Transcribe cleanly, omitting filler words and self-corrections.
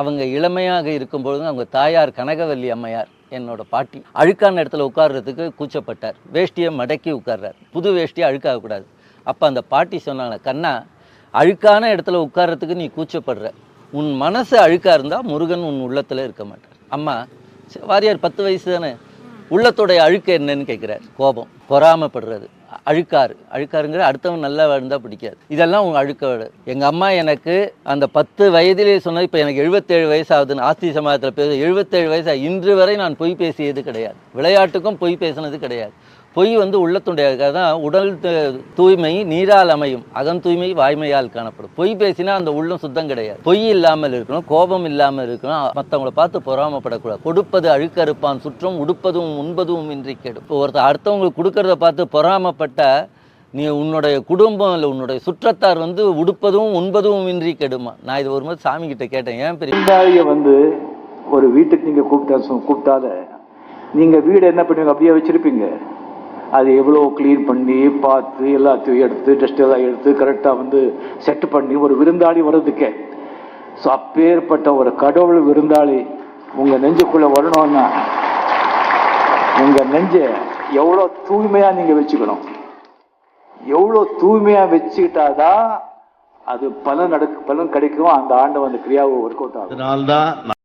அவங்க இளமையாக இருக்கும்பொழுது அவங்க தாயார் கனகவல்லி அம்மையார் என்னோட பாட்டி அழுக்கான இடத்துல உட்கார்றதுக்கு கூச்சப்பட்டார். வேஷ்டியை மடக்கி உட்கார்றார். புது வேஷ்டியை அழுக்காகக்கூடாது. அப்போ அந்த பாட்டி சொன்னாங்க, கண்ணா, அழுக்கான இடத்துல உட்கார்றதுக்கு நீ கூச்சப்படுற, உன் மனசு அழுக்காக இருந்தால் முருகன் உன் உள்ளத்தில் இருக்க மாட்டார். அம்மா, வாரியார் 10 வயசு தானே, உள்ளத்தோடைய அழுக்கு என்னன்னு கேட்குறாரு. கோபம், பொறாமப்படுறது, அழுக்காருங்கிற அடுத்தவன் நல்லா வாழ்ந்தால் பிடிக்காது. இதெல்லாம் உங்கள் அழுக்கோடு. எங்கள் அம்மா எனக்கு அந்த 10 வயதிலே சொன்னது, இப்போ எனக்கு 77 வயசு ஆகுதுன்னு ஆஸ்தி சமாதத்தில் பேச 77 வயசு. இன்று வரை நான் பொய் பேசியது கிடையாது. விளையாட்டுக்கும் பொய் பேசினது கிடையாது. பொய் உள்ளத்துடைய தான். உடல் தூய்மை நீரால் அமையும், அகம் தூய்மை வாய்மையால் காணப்படும். பொய் பேசினா அந்த உள்ளம் சுத்தம் கிடையாது. பொய் இல்லாமல் இருக்கணும், கோபம் இல்லாமல் இருக்கணும், மற்றவங்களை பார்த்து பொறாமப்படக்கூடாது. கொடுப்பது அழுக்கறுப்பான் சுற்றம், உடுப்பதும் உண்பதும் இன்றி கெடும். இப்போ ஒருத்தர் அடுத்தவங்களுக்கு கொடுக்கறத பார்த்து பொறாமப்பட்ட நீ உன்னுடைய குடும்பம் இல்லை, உன்னுடைய சுற்றத்தார் உடுப்பதும் உண்பதும் இன்றி கெடுமா. நான் இது ஒரு மாதிரி சாமி கிட்ட கேட்டேன், ஏன் பெரிய ஒரு வீட்டுக்கு நீங்கள் கூப்பிட்டால நீங்கள் வீடு என்ன பண்ணுவீங்க, அப்படியே வச்சுருப்பீங்க. அது எவ்வளோ க்ளீன் பண்ணி பார்த்து எல்லாத்தையும் எடுத்து டஸ்ட் எல்லாம் எடுத்து கரெக்டாக செட் பண்ணி ஒரு விருந்தாளி வர்றதுக்கே. ஸோ அப்பேற்பட்ட ஒரு கடவுள் விருந்தாளி உங்கள் நெஞ்சுக்குள்ளே வரணும்னா உங்கள் நெஞ்சை எவ்வளோ தூய்மையாக நீங்கள் வச்சுக்கணும். எவ்வளோ தூய்மையாக வச்சுக்கிட்டாதான் அது பலன் கிடைக்கும். அந்த ஆண்டை கிரியாவை ஒர்க் அவுட் ஆகும்.